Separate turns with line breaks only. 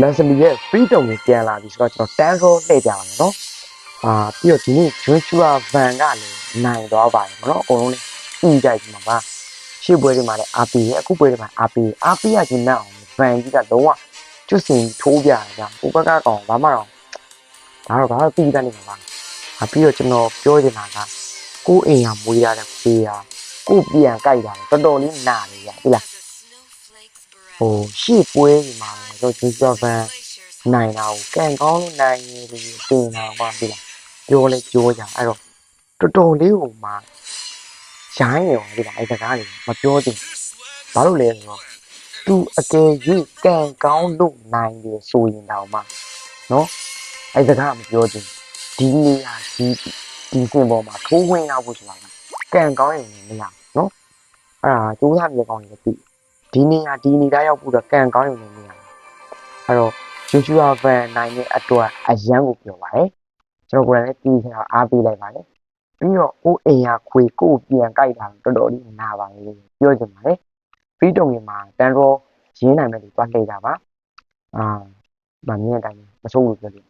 Leslie ရဲ့ freedom ကိုပြန်လာပြီဆိုတော့ကျွန်တော် 10 roll လှည့်ကြပါမယ်နော်ပြီးတော့ဒီနေ့ Joshua Van ကလည်းနိုင်သွားပါတယ်ဗောနော်အကုန်လုံးလည်းပြီးကြိုက်ပြီမှာပါရှေ့ပွဲတွေမှာလည်း RP ရဲ့အခုပွဲတွေမှာ RP ရခြင်းနဲ့အောင် Van ကြီးကလုံးဝကျွတ်စင်ထိုးပြတာဗျဥပကကောင်ဘာမှတော့ဘာလို့ပြီးတတ်နေမှာပါပြီးတော့ကျွန်တော်ပြောချင်တာကကိုအိမ်ဟာမွေးရတဲ့ဖေးဟာကိုပြန်ကြိုက်တာတော်တော်လေးနာတယ်ဗျဟုတ်လားရှေ့ပွဲဒီမှာတော့ Joshua Van နိုင်တာကိုကန်ကောင်းလို့နိုင်ရင်ဒီတင်တာကွာဒီလားပြောလဲပြောကြအဲ့တော့တော်တော်လေးဟိုမှာရိုင်းရောဒီလားအဲ့စကားတွေမပြောချင်ဘာလို့လဲဆိုတော့သူအကယ်၍ကန်ကောင်းလို့နိုင်တယ်ဆိုရင်တောင်မှနော်အဲ့စကားမပြောချင်ဒီနေရာဒီစင်ပေါ်မှာထိုးဝင်ရဖို့ဆိုတာကန်ကောင်းရင်မရနော်အဲ့ဒါကျိုးစားမြေကောင်းရင်လည်းဒီနေရာဒီနေသားရောက်ဖို့တော့ကန်ကောင်းရင်လည်းမရအဲ့တော့Joshua Van နိုင်တဲ့အတွက်အရန်ကိုပြောပါတယ်ကျွန်တော်ကိုယ်တိုင်လည်းတီးခါအားပေးလိုက်ပါတယ်ပြီးတော့ကိုအိမ်ရခွေကိုပြန်ကြိုက်တာတော်တော်လေးနာပါလေပြောချင်ပါတယ်ပြီးတော့မှာတန်ရောရင်းနိုင်မဲ့လူတွားလှည့်ကြပါမမြင်တဲ့အတိုင်းမဆုံးလို့ပြောလို့